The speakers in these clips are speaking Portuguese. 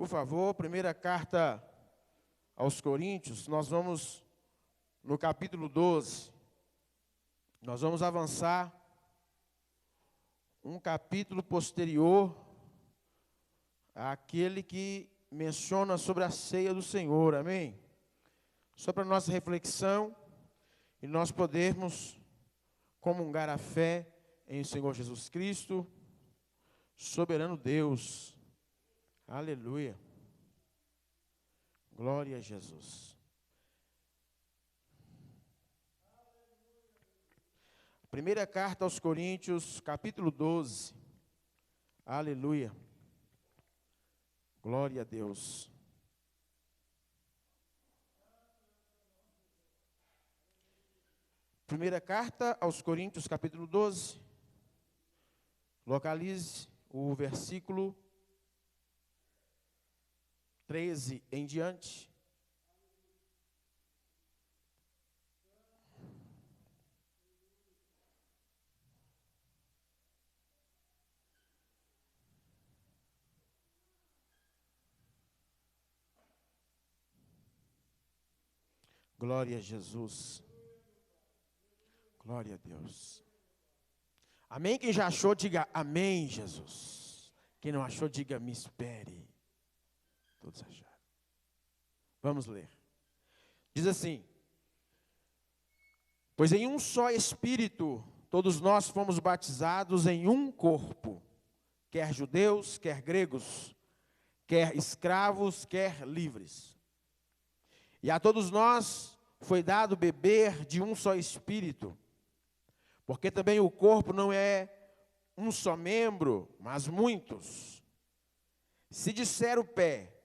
Por favor, primeira carta aos Coríntios, nós vamos no capítulo 12. Nós vamos avançar um capítulo posterior àquele que menciona sobre a ceia do Senhor, amém? Só para nossa reflexão e nós podermos comungar a fé em Senhor Jesus Cristo, soberano Deus. Aleluia. Glória a Jesus. Primeira carta aos Coríntios, capítulo 12. Aleluia. Glória a Deus. Primeira carta aos Coríntios, capítulo 12. Localize o versículo 13 em diante. Glória a Jesus. Glória a Deus. Amém? Quem já achou, diga amém, Jesus. Quem não achou, diga me espere. Todos acharam. Vamos ler. Diz assim: pois em um só Espírito, todos nós fomos batizados em um corpo, quer judeus, quer gregos, quer escravos, quer livres. E a todos nós foi dado beber de um só Espírito, porque também o corpo não é um só membro, mas muitos. Se disser o pé,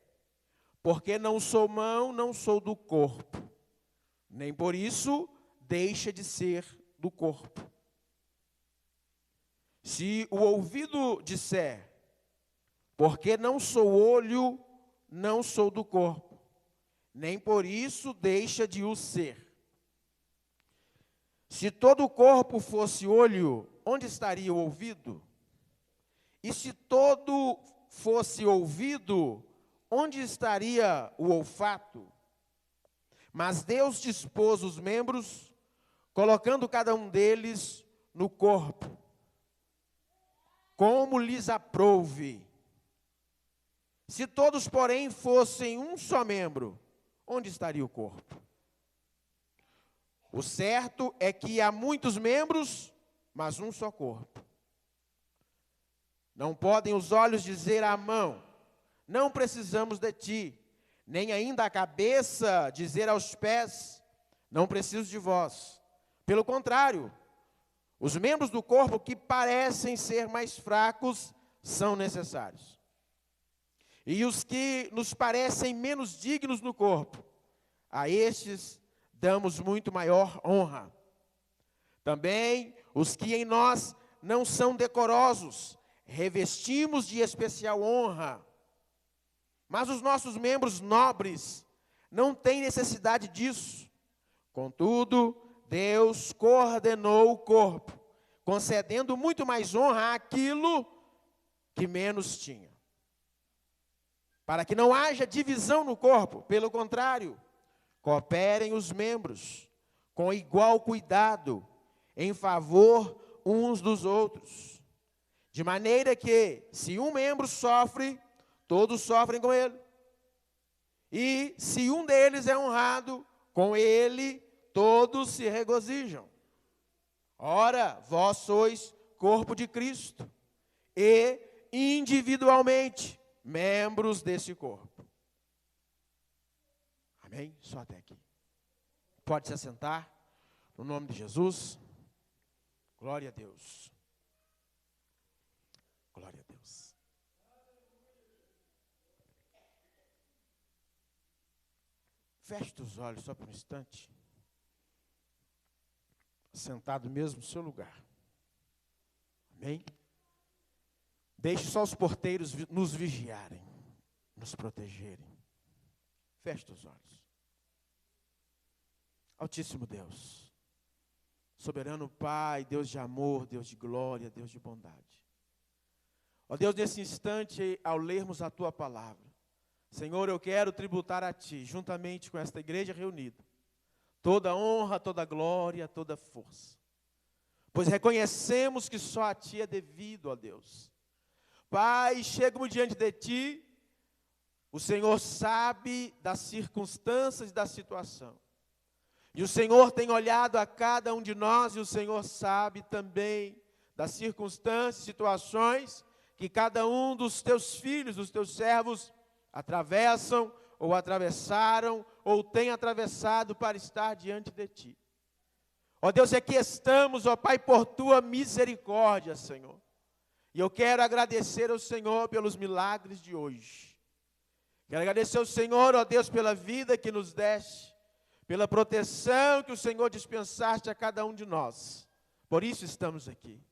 porque não sou mão, não sou do corpo, nem por isso deixa de ser do corpo. Se o ouvido disser, porque não sou olho, não sou do corpo, nem por isso deixa de o ser. Se todo o corpo fosse olho, onde estaria o ouvido? E se todo fosse ouvido, onde estaria o olfato? Mas Deus dispôs os membros, colocando cada um deles no corpo, como lhes aprouve. Se todos, porém, fossem um só membro, onde estaria o corpo? O certo é que há muitos membros, mas um só corpo. Não podem os olhos dizer à mão, não precisamos de ti, nem ainda a cabeça dizer aos pés, não preciso de vós. Pelo contrário, os membros do corpo que parecem ser mais fracos são necessários. E os que nos parecem menos dignos no corpo, a estes damos muito maior honra. Também os que em nós não são decorosos, revestimos de especial honra. Mas os nossos membros nobres não têm necessidade disso. Contudo, Deus coordenou o corpo, concedendo muito mais honra àquilo que menos tinha. Para que não haja divisão no corpo, pelo contrário, cooperem os membros com igual cuidado em favor uns dos outros. De maneira que, se um membro sofre, todos sofrem com ele. E se um deles é honrado, com ele todos se regozijam. Ora, vós sois corpo de Cristo e individualmente membros desse corpo. Amém? Só até aqui. Pode se assentar, no nome de Jesus. Glória a Deus. Glória a Deus. Feche os olhos só por um instante. Sentado mesmo no seu lugar. Amém? Deixe só os porteiros nos vigiarem, nos protegerem. Feche os olhos. Altíssimo Deus, soberano Pai, Deus de amor, Deus de glória, Deus de bondade. Ó Deus, nesse instante, ao lermos a Tua palavra, Senhor, eu quero tributar a Ti, juntamente com esta igreja reunida, toda honra, toda glória, toda força. Pois reconhecemos que só a Ti é devido, ó Deus. Pai, chegamos diante de Ti, o Senhor sabe das circunstâncias e da situação. E o Senhor tem olhado a cada um de nós, e o Senhor sabe também das circunstâncias e situações que cada um dos Teus filhos, dos Teus servos, atravessam, ou atravessaram, ou têm atravessado para estar diante de Ti. Ó Deus, aqui estamos, ó Pai, por Tua misericórdia, Senhor. E eu quero agradecer ao Senhor pelos milagres de hoje. Quero agradecer ao Senhor, ó Deus, pela vida que nos deste, pela proteção que o Senhor dispensaste a cada um de nós. Por isso estamos aqui.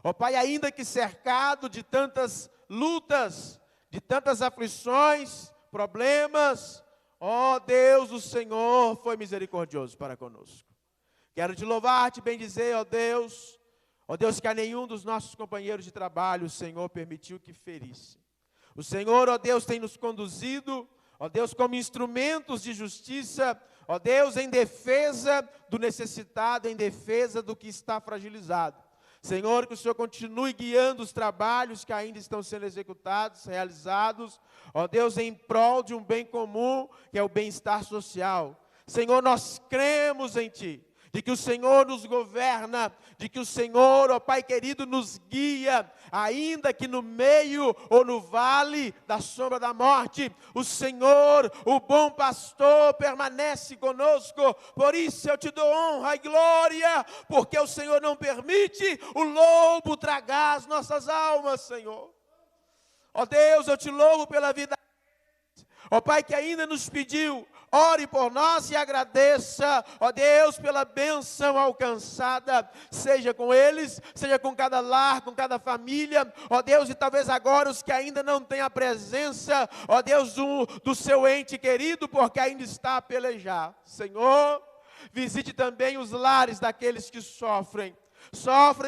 Ó Pai, ainda que cercado de tantas lutas, de tantas aflições, problemas, ó Deus, o Senhor foi misericordioso para conosco. Quero te louvar, te bendizer, ó Deus, que a nenhum dos nossos companheiros de trabalho o Senhor permitiu que ferisse. O Senhor, ó Deus, tem nos conduzido, ó Deus, como instrumentos de justiça, ó Deus, em defesa do necessitado, em defesa do que está fragilizado. Senhor, que o Senhor continue guiando os trabalhos que ainda estão sendo executados, realizados, ó Deus, em prol de um bem comum, que é o bem-estar social. Senhor, nós cremos em Ti, de que o Senhor nos governa, de que o Senhor, ó Pai querido, nos guia, ainda que no meio ou no vale da sombra da morte, o Senhor, o bom pastor, permanece conosco. Por isso eu te dou honra e glória, porque o Senhor não permite o lobo tragar as nossas almas, Senhor. Ó Deus, eu te louvo pela vida, ó Pai, que ainda nos pediu. Ore por nós e agradeça, ó Deus, pela bênção alcançada, seja com eles, seja com cada lar, com cada família, ó Deus, e talvez agora os que ainda não têm a presença, ó Deus, do seu ente querido, porque ainda está a pelejar. Senhor, visite também os lares daqueles que sofrem,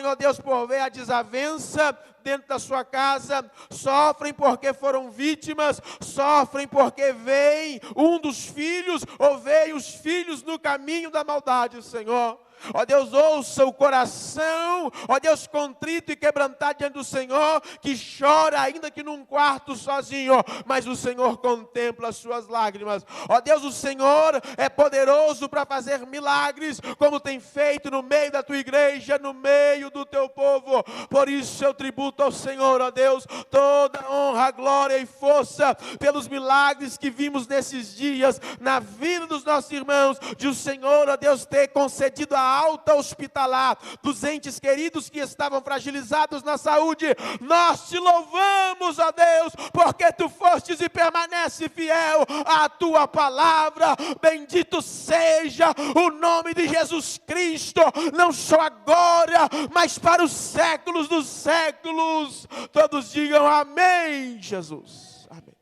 ó Deus, por ver a desavença dentro da sua casa, sofrem porque foram vítimas, sofrem porque veem um dos filhos, ou veem os filhos no caminho da maldade, Senhor. Ó Deus, ouça o coração, ó Deus, contrito e quebrantado diante do Senhor, que chora ainda que num quarto sozinho, mas o Senhor contempla as suas lágrimas. Ó Deus, o Senhor é poderoso para fazer milagres, como tem feito no meio da tua igreja, no meio do teu povo. Por isso eu tributo ao Senhor, ó Deus, toda honra, glória e força pelos milagres que vimos nesses dias na vida dos nossos irmãos, de o Senhor, ó Deus, ter concedido a alta hospitalar dos entes queridos que estavam fragilizados na saúde. Nós te louvamos, ó Deus, porque tu fostes e permanece fiel à tua palavra. Bendito seja o nome de Jesus Cristo, não só agora, mas para os séculos dos séculos. Todos digam amém, Jesus. Amém.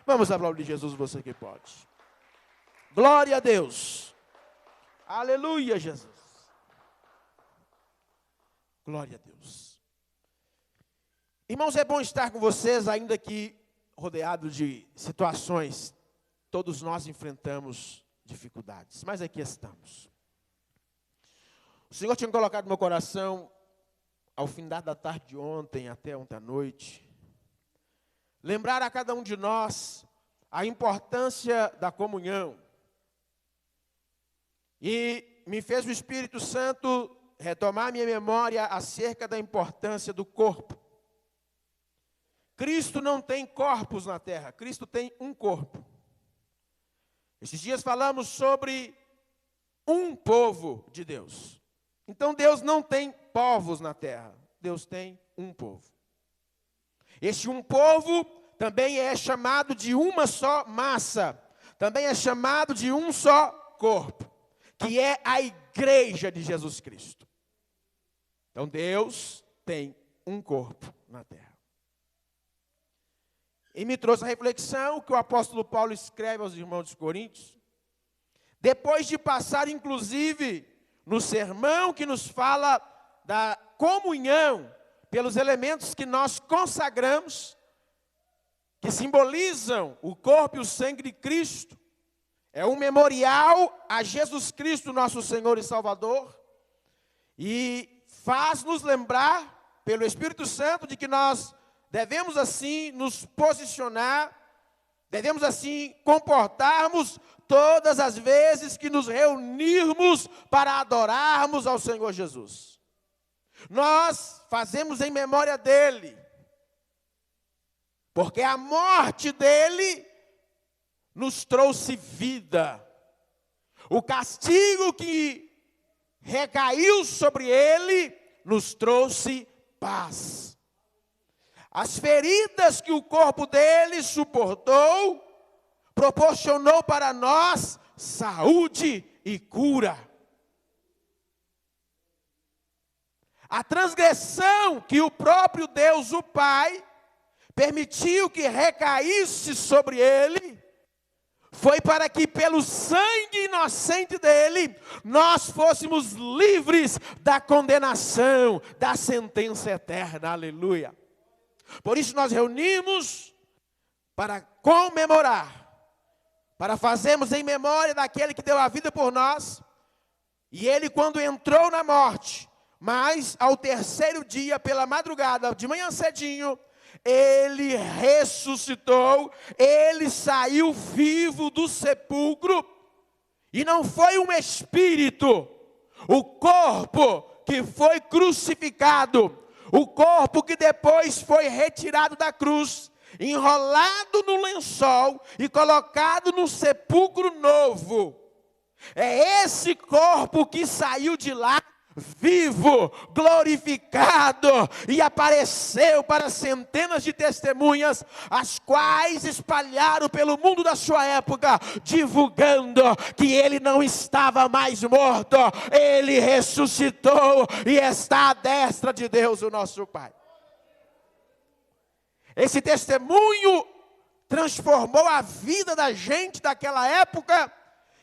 Vamos aplaudir Jesus, você que pode. Glória a Deus. Aleluia, Jesus. Glória a Deus. Irmãos, é bom estar com vocês, ainda que rodeado de situações. Todos nós enfrentamos dificuldades, mas aqui estamos. O Senhor tinha colocado no meu coração, ao findar da tarde de ontem, até ontem à noite, lembrar a cada um de nós a importância da comunhão. E me fez o Espírito Santo retomar minha memória acerca da importância do corpo. Cristo não tem corpos na terra, Cristo tem um corpo. Esses dias falamos sobre um povo de Deus. Então Deus não tem povos na terra, Deus tem um povo. Este um povo também é chamado de uma só massa, também é chamado de um só corpo, que é a igreja de Jesus Cristo. Então Deus tem um corpo na terra. E me trouxe a reflexão que o apóstolo Paulo escreve aos irmãos dos Coríntios, depois de passar inclusive no sermão que nos fala da comunhão, pelos elementos que nós consagramos, que simbolizam o corpo e o sangue de Cristo. É um memorial a Jesus Cristo, nosso Senhor e Salvador. E faz nos lembrar, pelo Espírito Santo, de que nós devemos assim nos posicionar, devemos assim comportarmos todas as vezes que nos reunirmos para adorarmos ao Senhor Jesus. Nós fazemos em memória dele, porque a morte dele nos trouxe vida. O castigo que recaiu sobre ele nos trouxe paz. As feridas que o corpo dele suportou proporcionou para nós saúde e cura. A transgressão que o próprio Deus, o Pai, permitiu que recaísse sobre ele, foi para que pelo sangue inocente dele, nós fôssemos livres da condenação, da sentença eterna, aleluia. Por isso nós reunimos para comemorar, para fazermos em memória daquele que deu a vida por nós, e ele quando entrou na morte, mas ao terceiro dia, pela madrugada, de manhã cedinho, ele ressuscitou, ele saiu vivo do sepulcro, e não foi um espírito, o corpo que foi crucificado, o corpo que depois foi retirado da cruz, enrolado no lençol e colocado num sepulcro novo. É esse corpo que saiu de lá vivo, glorificado, e apareceu para centenas de testemunhas, as quais espalharam pelo mundo da sua época, divulgando que ele não estava mais morto, ele ressuscitou e está à destra de Deus, o nosso Pai. Esse testemunho transformou a vida da gente daquela época,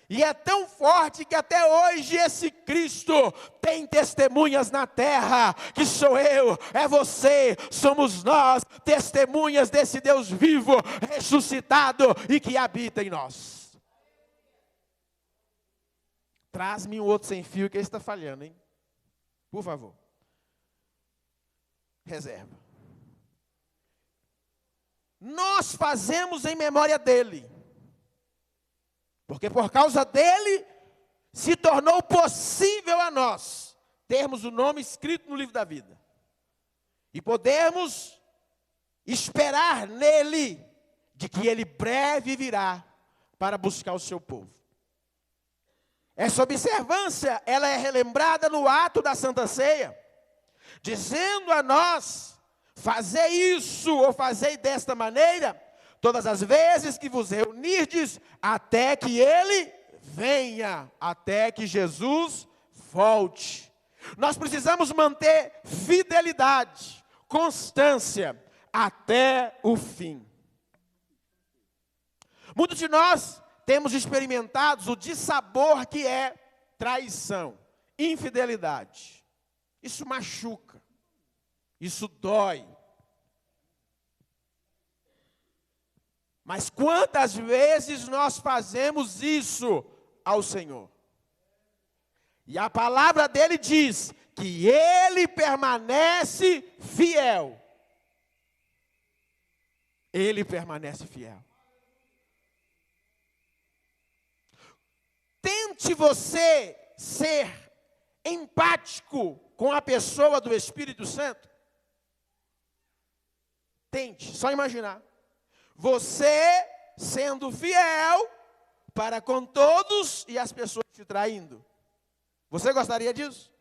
e é tão forte que até hoje esse Cristo tem testemunhas na terra, que sou eu, é você, somos nós, testemunhas desse Deus vivo, ressuscitado e que habita em nós. Traz-me um outro sem fio que ele está falhando, hein? Por favor. Reserva. Nós fazemos em memória dele. Porque por causa dele, se tornou possível a nós termos o nome escrito no livro da vida. E podermos esperar nele, de que ele breve virá para buscar o seu povo. Essa observância, ela é relembrada no ato da Santa Ceia, dizendo a nós, fazei isso ou fazei desta maneira, todas as vezes que vos reunirdes, até que ele venha, até que Jesus volte. Nós precisamos manter fidelidade, constância, até o fim. Muitos de nós temos experimentado o dissabor que é traição, infidelidade. Isso machuca, isso dói. Mas quantas vezes nós fazemos isso ao Senhor? E a palavra dele diz que ele permanece fiel. Ele permanece fiel. Tente você ser empático com a pessoa do Espírito Santo. Tente, só imaginar. Você sendo fiel para com todos e as pessoas te traindo. Você gostaria disso?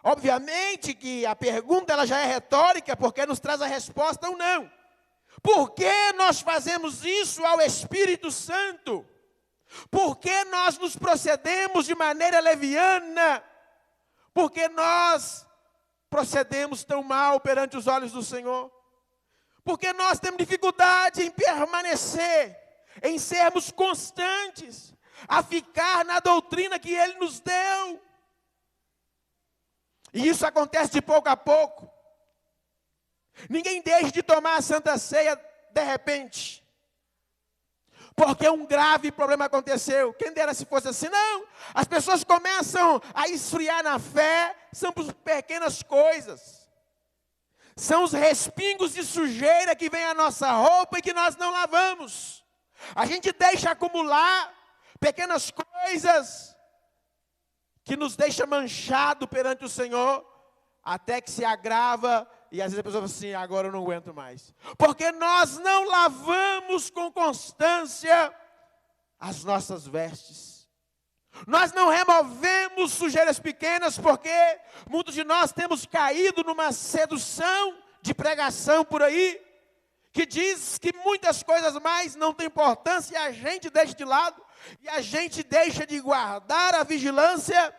Obviamente que a pergunta ela já é retórica, porque nos traz a resposta ou não. Por que nós fazemos isso ao Espírito Santo? Por que nós nos procedemos de maneira leviana? Por que nós procedemos tão mal perante os olhos do Senhor? Porque nós temos dificuldade em permanecer, em sermos constantes, a ficar na doutrina que Ele nos deu. E isso acontece de pouco a pouco. Ninguém deixa de tomar a Santa Ceia de repente. Porque um grave problema aconteceu. Quem dera se fosse assim. Não, as pessoas começam a esfriar na fé, são por pequenas coisas. São os respingos de sujeira que vem à nossa roupa e que nós não lavamos. A gente deixa acumular pequenas coisas que nos deixa manchado perante o Senhor, até que se agrava, e às vezes a pessoa fala assim, agora eu não aguento mais. Porque nós não lavamos com constância as nossas vestes. Nós não removemos sujeiras pequenas, porque muitos de nós temos caído numa sedução de pregação por aí, que diz que muitas coisas mais não têm importância e a gente deixa de lado, e a gente deixa de guardar a vigilância,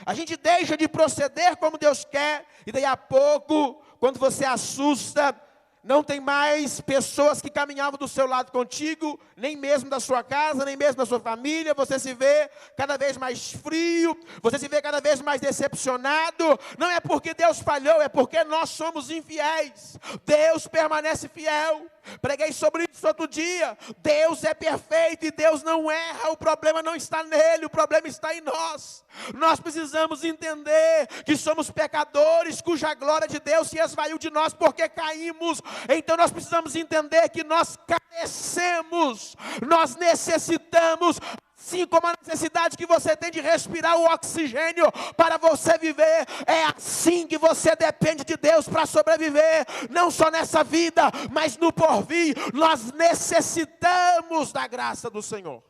a gente deixa de proceder como Deus quer, e daí a pouco, quando você assusta, não tem mais pessoas que caminhavam do seu lado contigo, nem mesmo da sua casa, nem mesmo da sua família. Você se vê cada vez mais frio, você se vê cada vez mais decepcionado. Não é porque Deus falhou, é porque nós somos infiéis. Deus permanece fiel. Preguei sobre isso outro dia. Deus é perfeito e Deus não erra. O problema não está nele, o problema está em nós. Nós precisamos entender que somos pecadores, cuja glória de Deus se esvaiu de nós porque caímos. Então nós precisamos entender que nós carecemos, nós necessitamos, assim como a necessidade que você tem de respirar o oxigênio para você viver, é assim que você depende de Deus para sobreviver, não só nessa vida, mas no porvir. Nós necessitamos da graça do Senhor.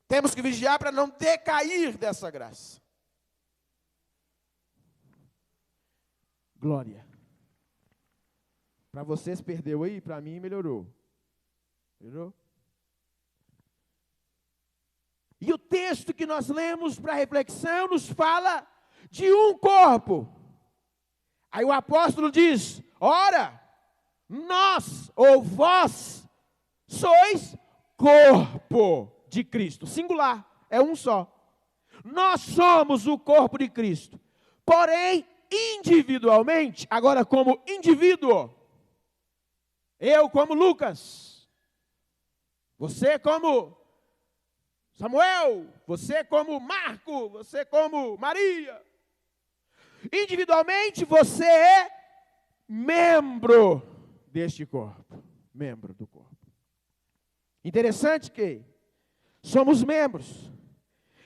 Temos que vigiar para não decair dessa graça. Glória. Para vocês perdeu aí, para mim melhorou. Melhorou? E o texto que nós lemos para reflexão nos fala de um corpo. Aí o apóstolo diz, ora, nós ou vós sois corpo de Cristo. Singular, é um só. Nós somos o corpo de Cristo. Porém, individualmente, agora como indivíduo, eu como Lucas, você como Samuel, você como Marco, você como Maria. Individualmente você é membro deste corpo, membro do corpo. Interessante que somos membros.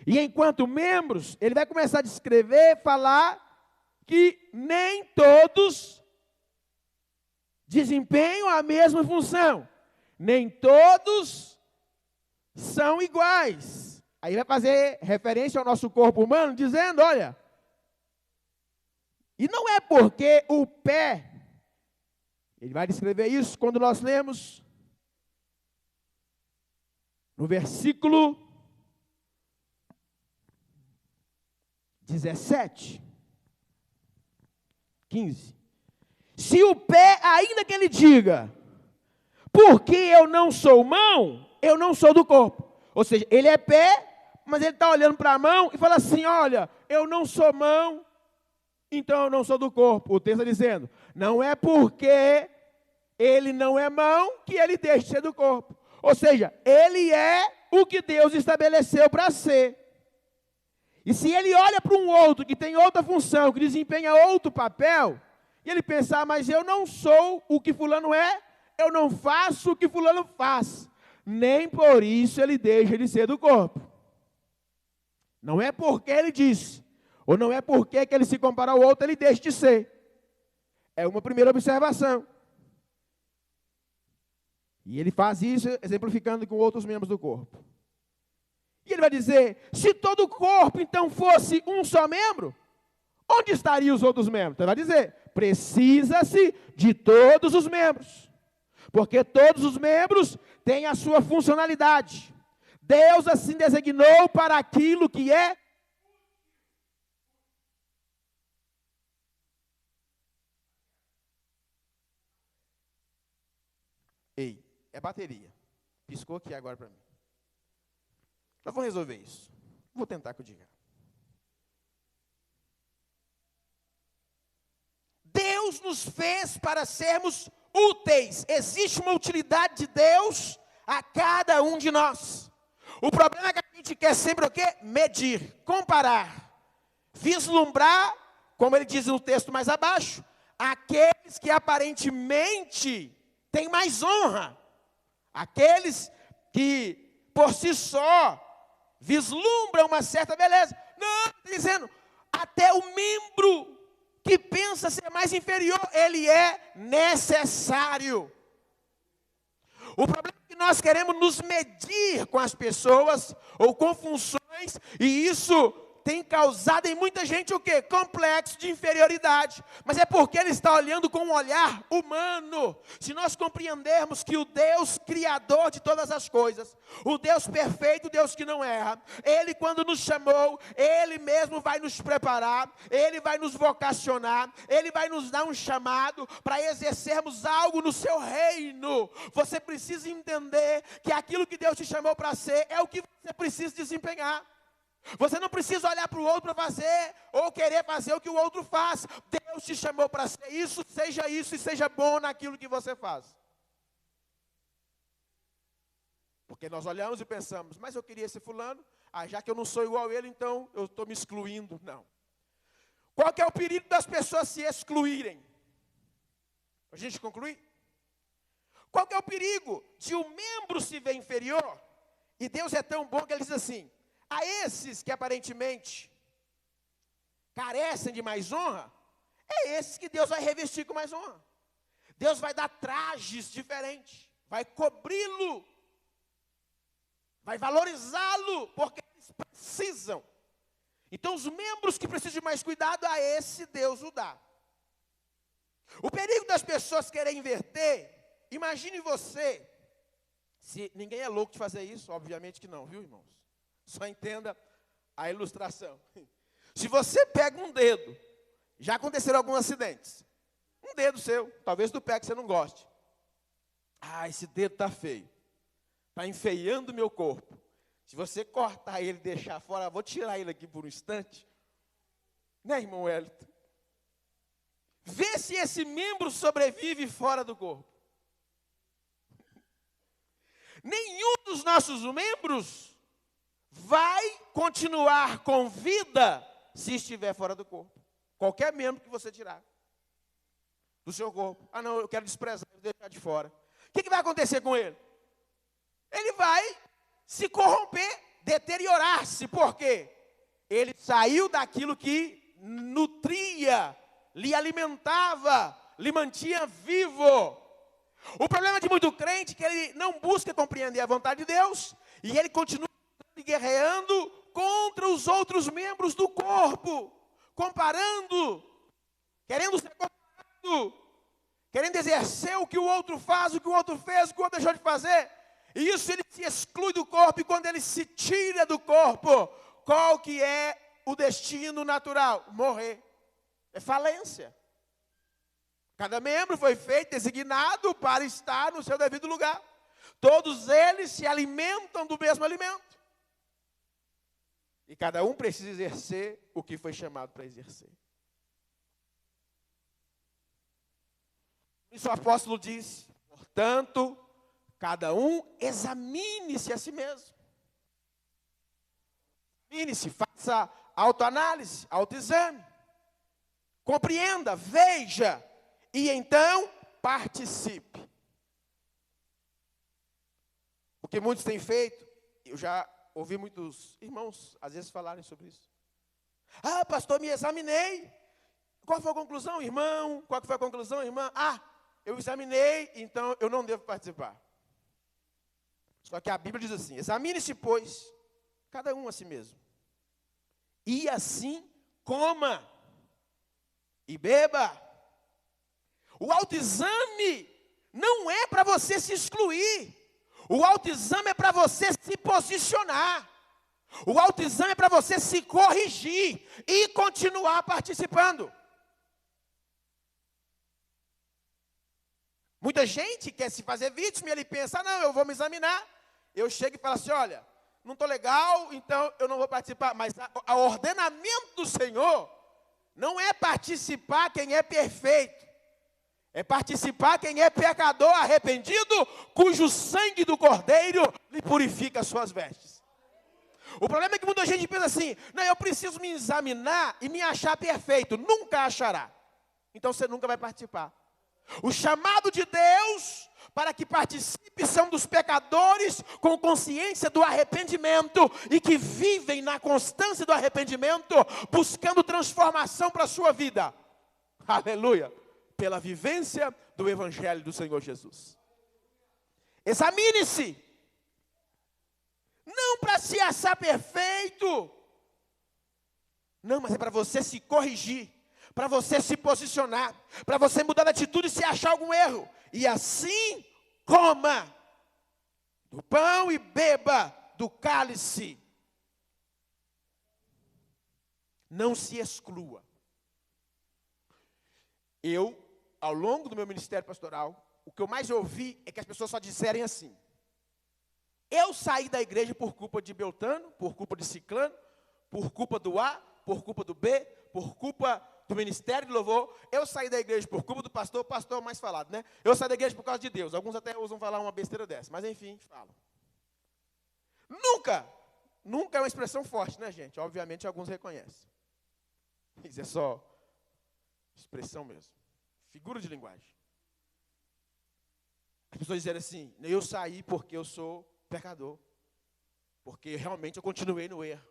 E enquanto membros, ele vai começar a descrever, falar que nem todos desempenham a mesma função. Nem todos são iguais. Aí vai fazer referência ao nosso corpo humano, dizendo, olha, e não é porque o pé, ele vai descrever isso quando nós lemos no versículo 17, 15. Se o pé, ainda que ele diga, porque eu não sou mão, eu não sou do corpo. Ou seja, ele é pé, mas ele está olhando para a mão e fala assim, olha, eu não sou mão, então eu não sou do corpo. O texto está dizendo, não é porque ele não é mão que ele deixa de ser do corpo. Ou seja, ele é o que Deus estabeleceu para ser. E se ele olha para um outro que tem outra função, que desempenha outro papel, e ele pensar, mas eu não sou o que fulano é, eu não faço o que fulano faz. Nem por isso ele deixa de ser do corpo. Não é porque ele disse, ou não é porque que ele se compara ao outro, ele deixa de ser. É uma primeira observação. E ele faz isso exemplificando com outros membros do corpo. E ele vai dizer, se todo o corpo então fosse um só membro, onde estariam os outros membros? Então ele vai dizer, precisa-se de todos os membros. Porque todos os membros têm a sua funcionalidade. Deus assim designou para aquilo que é. Ei, é bateria. Piscou aqui agora para mim. Nós vamos resolver isso. Vou tentar que eu diga. Deus nos fez para sermos úteis. Existe uma utilidade de Deus a cada um de nós. O problema é que a gente quer sempre o quê? Medir, comparar, vislumbrar, como ele diz no texto mais abaixo, aqueles que aparentemente têm mais honra, aqueles que por si só vislumbram uma certa beleza. Não, está dizendo, até o membro que pensa ser mais inferior, ele é necessário. O problema é que nós queremos nos medir com as pessoas ou com funções, e isso tem causado em muita gente o quê? Complexo de inferioridade. Mas é porque ele está olhando com um olhar humano. Se nós compreendermos que o Deus criador de todas as coisas, o Deus perfeito, o Deus que não erra, Ele quando nos chamou, Ele mesmo vai nos preparar, Ele vai nos vocacionar, Ele vai nos dar um chamado para exercermos algo no seu reino. Você precisa entender que aquilo que Deus te chamou para ser é o que você precisa desempenhar. Você não precisa olhar para o outro para fazer, ou querer fazer o que o outro faz. Deus te chamou para ser isso e seja bom naquilo que você faz. Porque nós olhamos e pensamos, mas eu queria ser fulano, já que eu não sou igual a ele, então eu estou me excluindo. Não. Qual que é o perigo das pessoas se excluírem? Para a gente concluir? Qual que é o perigo de um membro se ver inferior? E Deus é tão bom que Ele diz assim, a esses que aparentemente carecem de mais honra, é esses que Deus vai revestir com mais honra. Deus vai dar trajes diferentes, vai cobri-lo, vai valorizá-lo, porque eles precisam. Então os membros que precisam de mais cuidado, a esse Deus o dá. O perigo das pessoas querem inverter, imagine você, se ninguém é louco de fazer isso, obviamente que não, viu, irmãos? Só entenda a ilustração. Se você pega um dedo, já aconteceram alguns acidentes. Um dedo seu, talvez do pé que você não goste. Esse dedo está feio. Está enfeiando o meu corpo. Se você cortar ele e deixar fora, vou tirar ele aqui por um instante. Né, irmão Wellington? Vê se esse membro sobrevive fora do corpo. Nenhum dos nossos membros vai continuar com vida se estiver fora do corpo. Qualquer membro que você tirar do seu corpo. Não, eu quero desprezar, vou deixar de fora. O que vai acontecer com ele? Ele vai se corromper, deteriorar-se. Por quê? Ele saiu daquilo que nutria, lhe alimentava, lhe mantinha vivo. O problema de muito crente é que ele não busca compreender a vontade de Deus e ele continua guerreando contra os outros membros do corpo, comparando, querendo ser comparado, querendo exercer o que o outro faz, o que o outro fez, o que o outro deixou de fazer. E isso ele se exclui do corpo, e quando ele se tira do corpo, qual que é o destino natural? Morrer. É falência. Cada membro foi feito, designado para estar no seu devido lugar. Todos eles se alimentam do mesmo alimento. E cada um precisa exercer o que foi chamado para exercer. Isso o apóstolo diz, portanto, cada um examine-se a si mesmo. Examine-se, faça autoanálise, autoexame. Compreenda, veja, e então participe. O que muitos têm feito, eu já ouvi muitos irmãos, às vezes, falarem sobre isso. Pastor, me examinei. Qual foi a conclusão, irmão? Qual foi a conclusão, irmã? Eu examinei, então eu não devo participar. Só que a Bíblia diz assim, examine-se, pois, cada um a si mesmo. E assim coma e beba. O autoexame não é para você se excluir. O autoexame é para você se posicionar. O autoexame é para você se corrigir e continuar participando. Muita gente quer se fazer vítima e ele pensa, não, eu vou me examinar. Eu chego e falo assim, olha, não estou legal, então eu não vou participar. Mas o ordenamento do Senhor não é participar quem é perfeito. É participar quem é pecador arrependido, cujo sangue do Cordeiro lhe purifica as suas vestes. O problema é que muita gente pensa assim: não, eu preciso me examinar e me achar perfeito. Nunca achará. Então você nunca vai participar. O chamado de Deus para que participe são dos pecadores com consciência do arrependimento e que vivem na constância do arrependimento, buscando transformação para a sua vida. Aleluia! Pela vivência do Evangelho do Senhor Jesus. Examine-se. Não para se achar perfeito. Não, mas é para você se corrigir. Para você se posicionar. Para você mudar de atitude se achar algum erro. E assim, coma do pão e beba do cálice. Não se exclua. Eu, ao longo do meu ministério pastoral, o que eu mais ouvi é que as pessoas só disserem assim: eu saí da igreja por culpa de Beltrano, por culpa de Ciclano, por culpa do A, por culpa do B, por culpa do ministério de louvor. Eu saí da igreja por culpa do pastor, o pastor é o mais falado, né? Eu saí da igreja por causa de Deus. Alguns até usam falar uma besteira dessa, mas enfim, falam. Nunca é uma expressão forte, né, gente? Obviamente alguns reconhecem. Isso é só expressão mesmo. Figura de linguagem. As pessoas dizem assim: eu saí porque eu sou pecador. Porque realmente eu continuei no erro.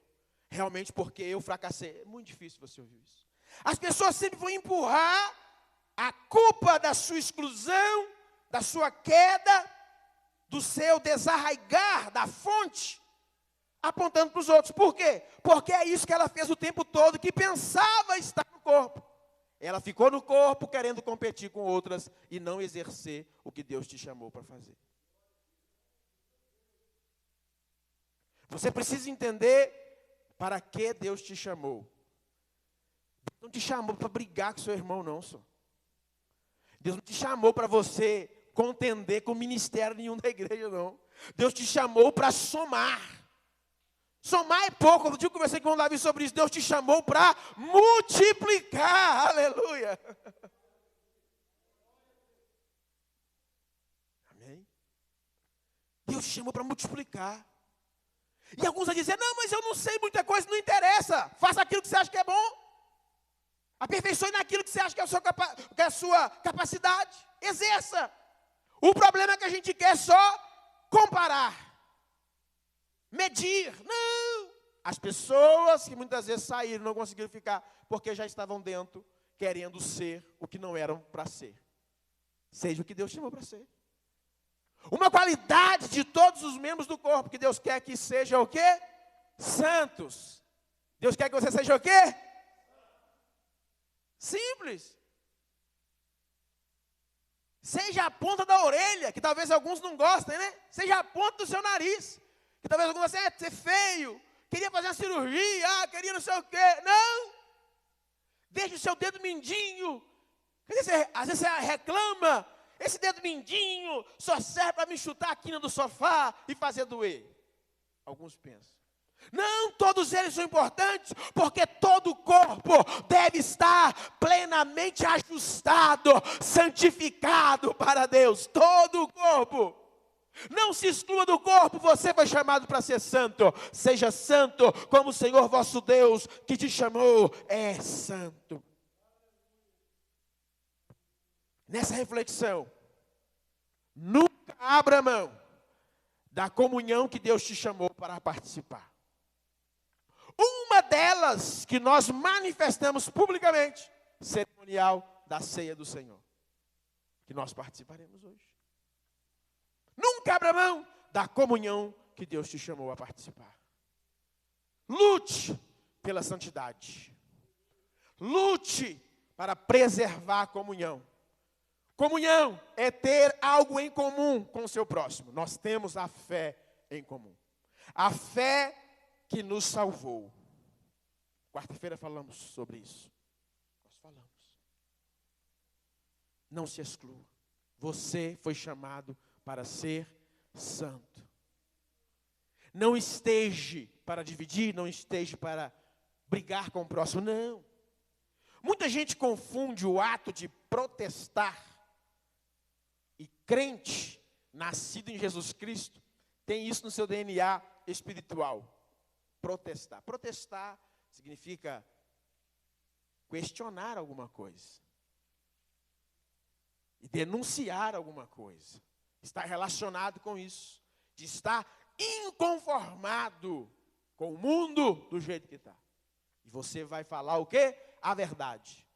Realmente porque eu fracassei. É muito difícil você ouvir isso. As pessoas sempre vão empurrar a culpa da sua exclusão, da sua queda, do seu desarraigar da fonte, apontando para os outros. Por quê? Porque é isso que ela fez o tempo todo, que pensava estar no corpo. Ela ficou no corpo querendo competir com outras e não exercer o que Deus te chamou para fazer. Você precisa entender para que Deus te chamou. Deus não te chamou para brigar com seu irmão, não, só. Deus não te chamou para você contender com ministério nenhum da igreja, não. Deus te chamou para somar. Somar é pouco. Outro dia eu conversei com o Davi sobre isso. Deus te chamou para multiplicar. Aleluia. Amém? Deus te chamou para multiplicar. E alguns vão dizer: não, mas eu não sei muita coisa, não interessa. Faça aquilo que você acha que é bom. Aperfeiçoe naquilo que você acha que é a sua capacidade. Exerça. O problema é que a gente quer só comparar. Medir. Não. As pessoas que muitas vezes saíram, não conseguiram ficar, porque já estavam dentro, querendo ser o que não eram para ser. Seja o que Deus chamou para ser. Uma qualidade de todos os membros do corpo, que Deus quer que sejam o quê? Santos. Deus quer que você seja o quê? Simples. Seja a ponta da orelha, que talvez alguns não gostem, né? Seja a ponta do seu nariz, que talvez alguns assim: ser feio, queria fazer uma cirurgia, queria não sei o quê. Não. Deixe o seu dedo mindinho. Às vezes você reclama: esse dedo mindinho só serve para me chutar a quina do sofá e fazer doer. Alguns pensam. Não, todos eles são importantes, porque todo o corpo deve estar plenamente ajustado, santificado para Deus. Todo o corpo. Não se exclua do corpo, você foi chamado para ser santo. Seja santo como o Senhor vosso Deus, que te chamou, é santo. Nessa reflexão, nunca abra mão da comunhão que Deus te chamou para participar. Uma delas que nós manifestamos publicamente, cerimonial da ceia do Senhor, que nós participaremos hoje. Nunca abra mão da comunhão que Deus te chamou a participar. Lute pela santidade. Lute para preservar a comunhão. Comunhão é ter algo em comum com o seu próximo. Nós temos a fé em comum. A fé que nos salvou. Quarta-feira falamos sobre isso. Nós falamos. Não se exclua. Você foi chamado para ser santo. Não esteja para dividir, não esteja para brigar com o próximo, não. Muita gente confunde o ato de protestar crente, nascido em Jesus Cristo, tem isso no seu DNA espiritual. Protestar. Protestar significa questionar alguma coisa. E denunciar alguma coisa. Está relacionado com isso. De estar inconformado com o mundo do jeito que está. E você vai falar o quê? A verdade.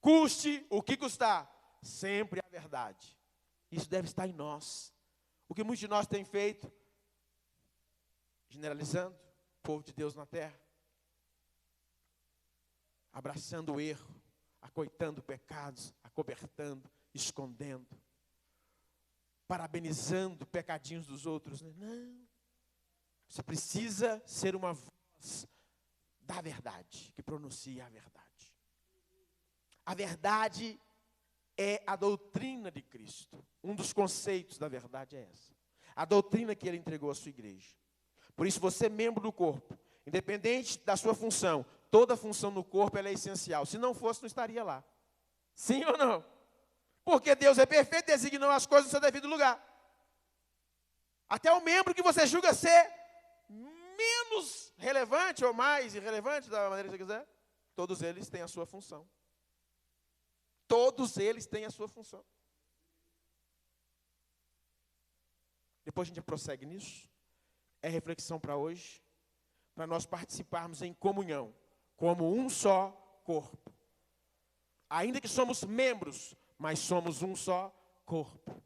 Custe o que custar. Sempre a verdade. Isso deve estar em nós. O que muitos de nós têm feito, generalizando, o povo de Deus na terra, abraçando o erro, acoitando pecados, acobertando, escondendo, parabenizando pecadinhos dos outros. Não. Você precisa ser uma voz da verdade, que pronuncia a verdade. A verdade é a doutrina de Cristo. Um dos conceitos da verdade é essa. A doutrina que Ele entregou à sua igreja. Por isso, você é membro do corpo, independente da sua função, toda função no corpo ela é essencial. Se não fosse, não estaria lá. Sim ou não? Porque Deus é perfeito e designou as coisas no seu devido lugar. Até o membro que você julga ser menos relevante ou mais irrelevante, da maneira que você quiser, todos eles têm a sua função. Todos eles têm a sua função. Depois a gente prossegue nisso. É reflexão para hoje, para nós participarmos em comunhão, como um só corpo. Ainda que somos membros, mas somos um só corpo.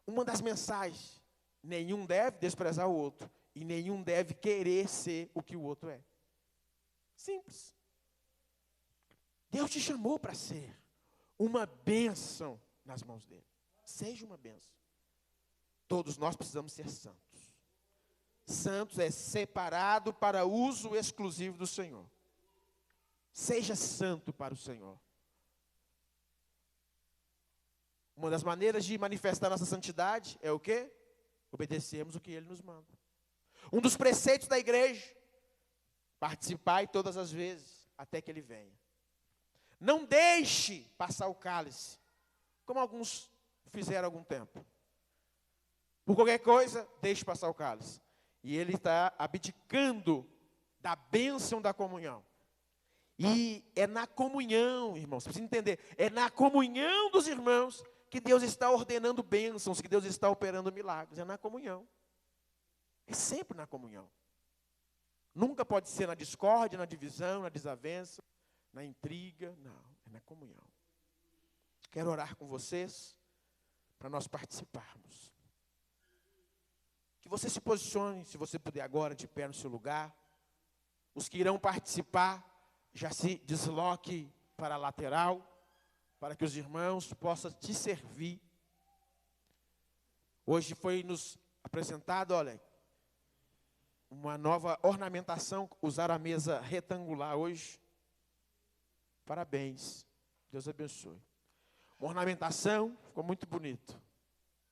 Uma das mensagens, nenhum deve desprezar o outro, e nenhum deve querer ser o que o outro é. Simples. Deus te chamou para ser uma bênção nas mãos dele. Seja uma bênção. Todos nós precisamos ser santos. Santos é separado para uso exclusivo do Senhor. Seja santo para o Senhor. Uma das maneiras de manifestar nossa santidade é o quê? Obedecermos o que Ele nos manda. Um dos preceitos da igreja, participar todas as vezes, até que Ele venha. Não deixe passar o cálice, como alguns fizeram há algum tempo. Por qualquer coisa, deixe passar o cálice. E ele está abdicando da bênção da comunhão. E é na comunhão, irmãos, você precisa entender, é na comunhão dos irmãos que Deus está ordenando bênçãos, que Deus está operando milagres. É na comunhão. É sempre na comunhão. Nunca pode ser na discórdia, na divisão, na desavença, na intriga. Não, é na comunhão. Quero orar com vocês para nós participarmos. Que você se posicione, se você puder agora, de pé no seu lugar. Os que irão participar, já se desloque para a lateral, para que os irmãos possam te servir. Hoje foi nos apresentado, olha, uma nova ornamentação, usar a mesa retangular hoje. Parabéns, Deus abençoe. Uma ornamentação, ficou muito bonito.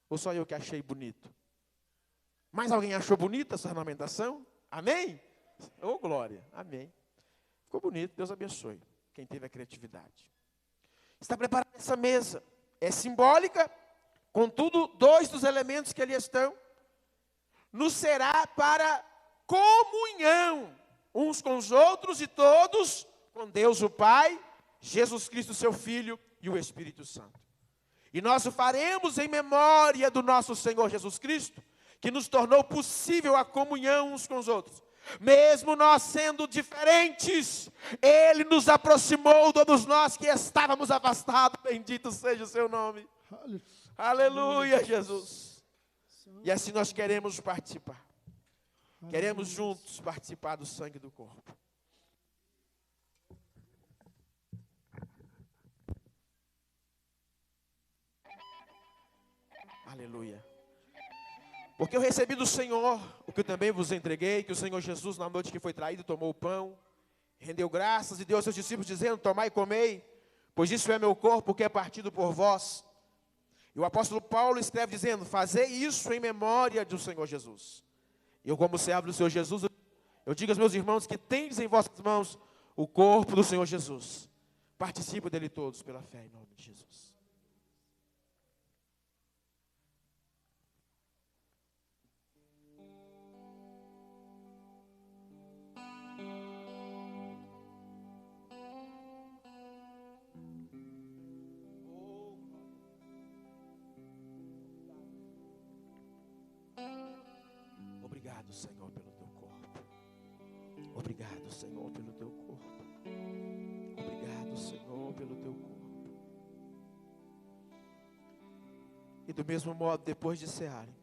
Ou só eu que achei bonito? Mais alguém achou bonita essa ornamentação? Amém? Oh, glória, amém. Ficou bonito, Deus abençoe quem teve a criatividade. Está preparada essa mesa, é simbólica, contudo, dois dos elementos que ali estão, nos será para comunhão, uns com os outros e todos com Deus o Pai, Jesus Cristo seu Filho e o Espírito Santo. E nós o faremos em memória do nosso Senhor Jesus Cristo, que nos tornou possível a comunhão uns com os outros. Mesmo nós sendo diferentes, Ele nos aproximou, todos nós que estávamos afastados, bendito seja o seu nome. Aleluia, Jesus. E assim nós queremos participar. Queremos juntos participar do sangue do corpo. Aleluia. Porque eu recebi do Senhor o que eu também vos entreguei, que o Senhor Jesus, na noite que foi traído, tomou o pão, rendeu graças e deu aos seus discípulos, dizendo: tomai e comei, pois isso é meu corpo que é partido por vós. E o apóstolo Paulo escreve dizendo: fazei isso em memória do Senhor Jesus. Eu, como servo do Senhor Jesus, eu digo aos meus irmãos que tendes em vossas mãos o corpo do Senhor Jesus. Participe dele todos pela fé em nome de Jesus. Obrigado, Senhor, pelo teu corpo. Obrigado, Senhor, pelo teu corpo. Obrigado, Senhor, pelo teu corpo. E do mesmo modo, depois de cearem,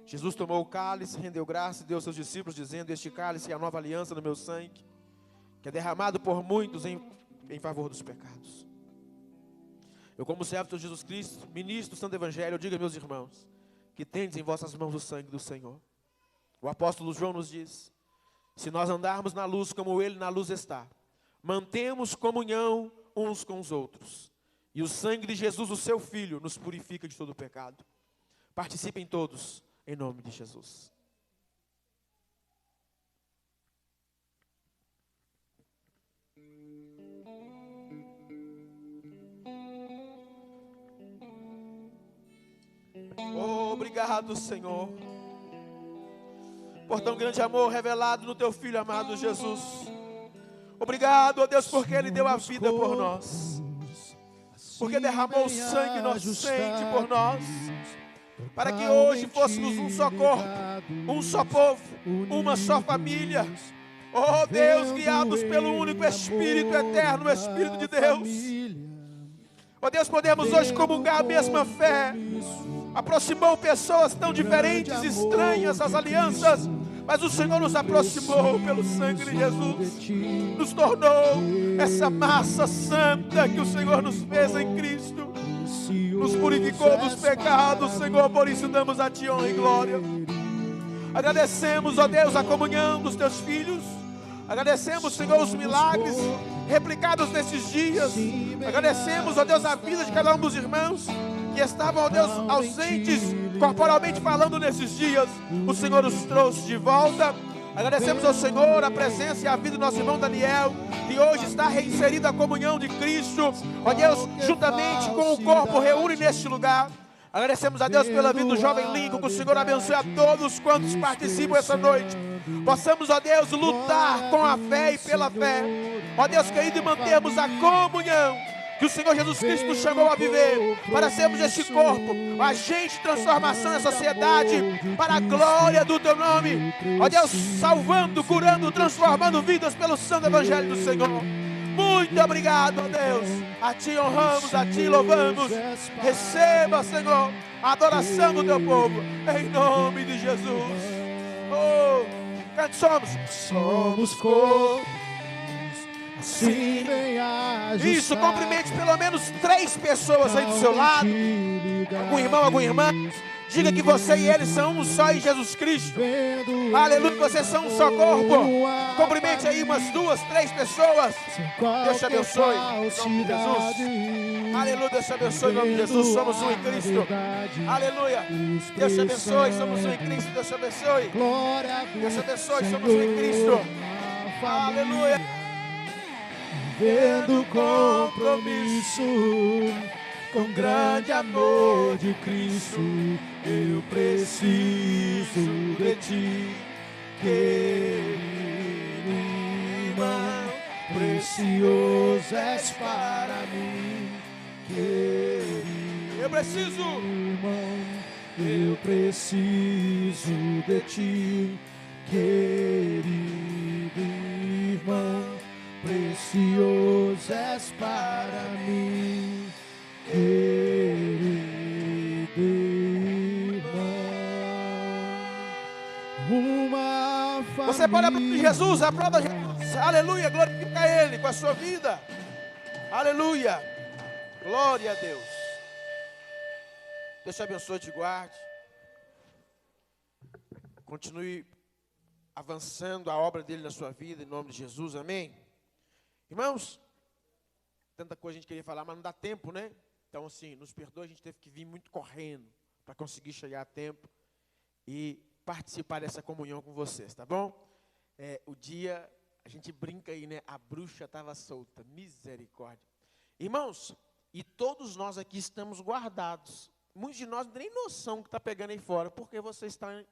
Jesus tomou o cálice, rendeu graça e deu aos seus discípulos, dizendo: este cálice é a nova aliança no meu sangue, que é derramado por muitos em favor dos pecados. Eu, como servo de Jesus Cristo, ministro do Santo Evangelho, eu digo a meus irmãos, que tendes em vossas mãos o sangue do Senhor. O apóstolo João nos diz: se nós andarmos na luz como Ele na luz está, mantemos comunhão uns com os outros. E o sangue de Jesus, o seu Filho, nos purifica de todo o pecado. Participem todos, em nome de Jesus. Obrigado, Senhor, por tão grande amor revelado no teu Filho amado Jesus. Obrigado, ó Deus, porque Ele deu a vida por nós, porque derramou o sangue inocente por nós, para que hoje fôssemos um só corpo, um só povo, uma só família. Oh Deus, guiados pelo único Espírito eterno, o Espírito de Deus. Oh Deus, podemos hoje comungar a mesma fé. Aproximou pessoas tão diferentes, estranhas às alianças, mas o Senhor nos aproximou pelo sangue de Jesus, nos tornou essa massa santa que o Senhor nos fez em Cristo, nos purificou dos pecados, Senhor, por isso damos a Ti honra e glória. Agradecemos, ó Deus, a comunhão dos Teus filhos, agradecemos, Senhor, os milagres replicados nesses dias, agradecemos, ó Deus, a vida de cada um dos irmãos que estavam, ó Deus, ausentes, corporalmente falando nesses dias. O Senhor os trouxe de volta. Agradecemos ao Senhor a presença e a vida do nosso irmão Daniel, que hoje está reinserido à comunhão de Cristo, ó Deus, juntamente com o corpo, reúne neste lugar. Agradecemos a Deus pela vida do jovem Lincoln, que o Senhor abençoe a todos quantos participam essa noite. Possamos, ó Deus, lutar com a fé e pela fé, ó Deus querido, e mantermos a comunhão que o Senhor Jesus Cristo nos chamou a viver, para sermos este corpo, agente de transformação na sociedade, para a glória do Teu nome, ó Deus, salvando, curando, transformando vidas pelo santo Evangelho do Senhor. Muito obrigado, ó Deus, a Ti honramos, a Ti louvamos. Receba, Senhor, a adoração do Teu povo, em nome de Jesus. Oh, quantos somos corpo. Sim. Isso, cumprimente pelo menos 3 pessoas aí do seu lado. Algum irmão, alguma irmã. Diga que você e eles são um só em Jesus Cristo. Aleluia, vocês são um só corpo. Cumprimente aí umas 2, 3 pessoas. Deus te abençoe em nome de Jesus. Aleluia, Deus te abençoe em nome de Jesus. Somos um em Cristo. Aleluia. Deus te abençoe, somos um em Cristo. Deus te abençoe. Deus te abençoe, somos um em Cristo. Aleluia. Vendo compromisso com grande amor de Cristo, eu preciso de Ti, querido irmão, precioso és para mim, querido eu preciso, irmão, eu preciso de Ti, querido irmão, precioso és para mim, querido irmão. Uma família. Você pode aplaudir Jesus, aplauda Jesus. Aleluia, glorifica a Ele com a sua vida. Aleluia, glória a Deus. Deus te abençoe e te guarde. Continue avançando a obra dele na sua vida, em nome de Jesus, amém? Irmãos, tanta coisa a gente queria falar, mas não dá tempo, né? Então, assim, nos perdoe, a gente teve que vir muito correndo para conseguir chegar a tempo e participar dessa comunhão com vocês, tá bom? O dia A gente brinca aí, né? A bruxa estava solta. Misericórdia. Irmãos, e todos nós aqui estamos guardados. Muitos de nós não têm nem noção que está pegando aí fora, porque você está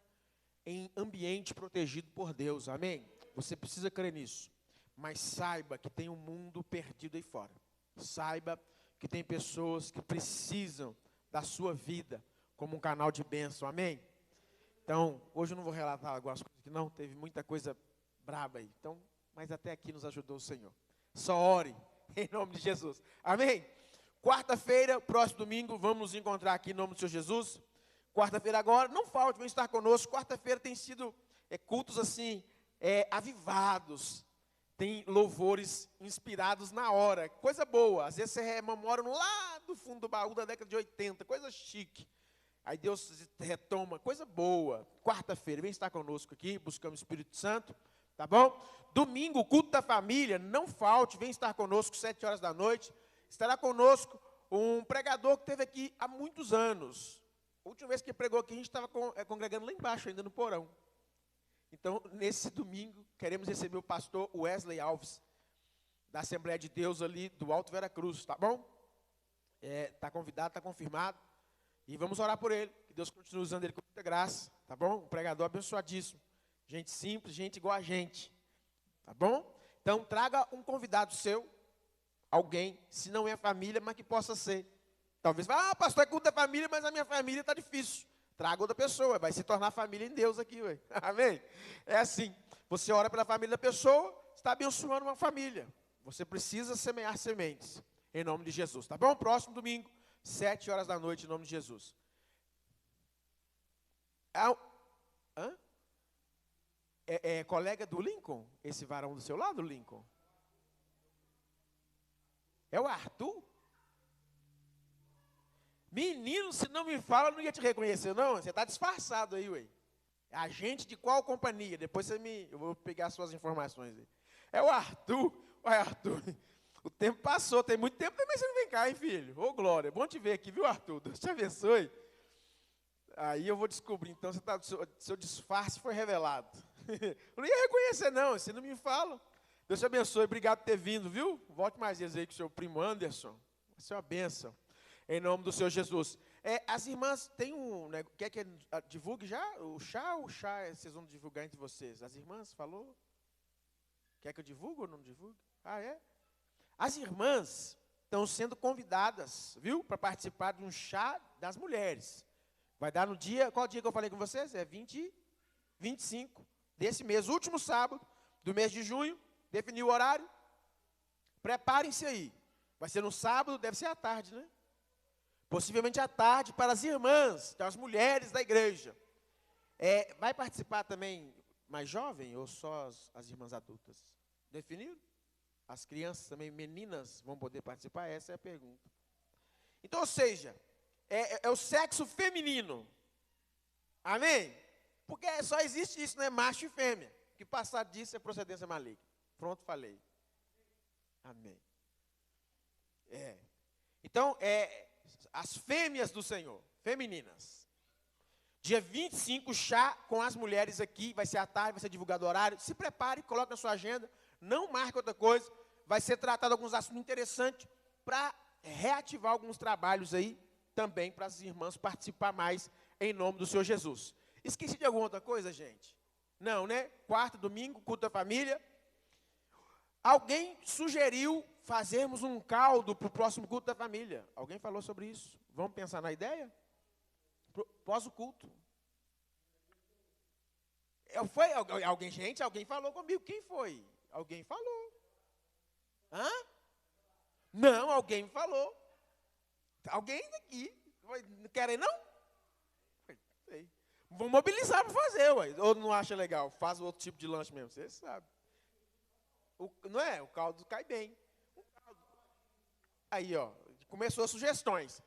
em ambiente protegido por Deus, amém? Você precisa crer nisso. Mas saiba que tem um mundo perdido aí fora. Saiba que tem pessoas que precisam da sua vida como um canal de bênção, amém? Então, hoje eu não vou relatar algumas coisas que não, teve muita coisa braba aí. Então, mas até aqui nos ajudou o Senhor. Só ore, em nome de Jesus, amém? Quarta-feira, próximo domingo, vamos nos encontrar aqui em nome do Senhor Jesus. Quarta-feira agora, não falte, vem estar conosco. Quarta-feira tem sido cultos assim, avivados. Tem louvores inspirados na hora, coisa boa. Às vezes você rememora lá do fundo do baú da década de 80, coisa chique. Aí Deus retoma, coisa boa. Quarta-feira, vem estar conosco aqui, buscamos o Espírito Santo, tá bom? Domingo, culto da família, não falte, vem estar conosco, 7 horas da noite. Estará conosco um pregador que esteve aqui há muitos anos. A última vez que pregou aqui, a gente estava congregando lá embaixo, ainda no porão. Então, nesse domingo, queremos receber o pastor Wesley Alves, da Assembleia de Deus ali do Alto Vera Cruz, tá bom? Está convidado, está confirmado. E vamos orar por ele, que Deus continue usando ele com muita graça, tá bom? Um pregador abençoadíssimo. Gente simples, gente igual a gente, tá bom? Então, traga um convidado seu, alguém, se não é família, mas que possa ser. Talvez, pastor, é culto da família, mas a minha família está difícil. Traga outra pessoa, vai se tornar família em Deus aqui, ué. Amém? É assim, você ora pela família da pessoa, está abençoando uma família. Você precisa semear sementes, em nome de Jesus, tá bom? Próximo domingo, 7 horas da noite, em nome de Jesus. É colega do Lincoln? Esse varão do seu lado, Lincoln? É o Arthur? Menino, se não me fala, eu não ia te reconhecer, não. Você está disfarçado aí, ué. Agente de qual companhia? Depois eu vou pegar suas informações aí. É o Arthur. Ué, Arthur, o tempo passou, tem muito tempo também você não vem cá, hein, filho? Ô, Glória, bom te ver aqui, viu, Arthur? Deus te abençoe. Aí eu vou descobrir, então, seu disfarce foi revelado. Eu não ia reconhecer, não, você não me fala. Deus te abençoe, obrigado por ter vindo, viu? Volte mais vezes aí com o seu primo Anderson. Vai ser uma bênção. Em nome do Senhor Jesus. As irmãs têm né, quer que divulgue já? O chá vocês vão divulgar entre vocês? As irmãs, falou? Quer que eu divulgue ou não divulgue? É? As irmãs estão sendo convidadas, viu? Para participar de um chá das mulheres. Vai dar no dia, qual dia que eu falei com vocês? 25 desse mês, último sábado do mês de junho. Definiu o horário? Preparem-se aí. Vai ser no sábado, deve ser à tarde, né? Possivelmente à tarde para as irmãs, então as mulheres da igreja. Vai participar também mais jovem ou só as irmãs adultas? Definido? As crianças também, meninas, vão poder participar? Essa é a pergunta. Então, ou seja, é o sexo feminino. Amém? Porque só existe isso, né? Macho e fêmea. O que passar disso é procedência maligna. Pronto, falei. Amém. Então, as fêmeas do Senhor, femininas. Dia 25, chá com as mulheres aqui, vai ser à tarde, vai ser divulgado o horário. Se prepare, coloque na sua agenda, não marque outra coisa. Vai ser tratado alguns assuntos interessantes para reativar alguns trabalhos aí, também para as irmãs participar mais, em nome do Senhor Jesus. Esqueci de alguma outra coisa, gente? Não, né? Quarta, domingo, culto da família. Alguém sugeriu fazermos um caldo para o próximo culto da família. Alguém falou sobre isso? Vamos pensar na ideia? Pós o culto. Alguém falou comigo. Quem foi? Alguém falou. Não, alguém falou. Alguém daqui. Não querem, não? Sei. Vou mobilizar para fazer, ué. Ou não acha legal? Faz outro tipo de lanche mesmo, você sabe. Não é? O caldo cai bem. Aí, ó, começou as sugestões.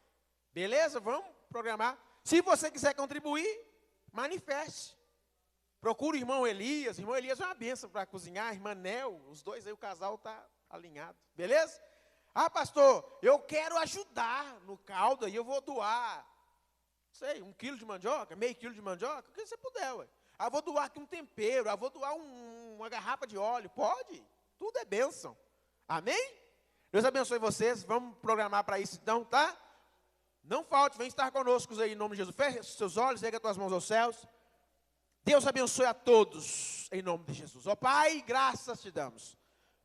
Beleza? Vamos programar. Se você quiser contribuir, manifeste. Procura o irmão Elias. O irmão Elias é uma bênção para cozinhar. A irmã Nel, os dois aí, o casal está alinhado. Beleza? Pastor, eu quero ajudar no caldo aí, eu vou doar, sei, 1 quilo de mandioca, meio quilo de mandioca, o que você puder, ué. Ah, vou doar aqui um tempero, vou doar uma garrafa de óleo. Pode, tudo é bênção. Amém? Deus abençoe vocês, vamos programar para isso então, tá? Não falte, vem estar conosco aí em nome de Jesus. Feche os seus olhos, erga as tuas mãos aos céus. Deus abençoe a todos, em nome de Jesus. Ó Pai, graças te damos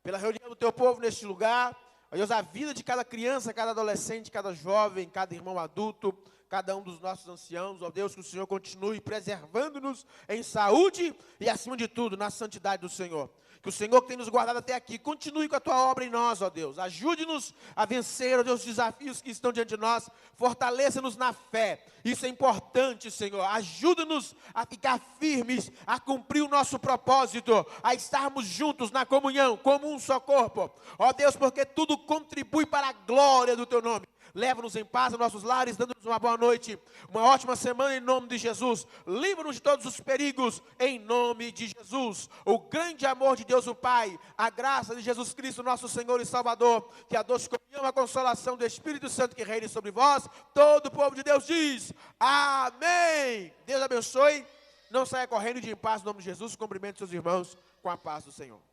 pela reunião do teu povo neste lugar. Ó Deus, a vida de cada criança, cada adolescente, cada jovem, cada irmão adulto, cada um dos nossos anciãos. Ó Deus, que o Senhor continue preservando-nos em saúde e, acima de tudo, na santidade do Senhor. Que o Senhor que tem nos guardado até aqui, continue com a tua obra em nós, ó Deus. Ajude-nos a vencer, ó Deus, os desafios que estão diante de nós. Fortaleça-nos na fé. Isso é importante, Senhor. Ajuda-nos a ficar firmes, a cumprir o nosso propósito, a estarmos juntos na comunhão, como um só corpo. Ó Deus, porque tudo contribui para a glória do teu nome. Leva-nos em paz a nossos lares, dando-nos uma boa noite, uma ótima semana em nome de Jesus. Livra-nos de todos os perigos em nome de Jesus. O grande amor de Deus o Pai, a graça de Jesus Cristo, nosso Senhor e Salvador, que a doce comunhão, a consolação do Espírito Santo que reine sobre vós, todo o povo de Deus diz, amém. Deus abençoe, não saia correndo de em paz em nome de Jesus, cumprimente seus irmãos com a paz do Senhor.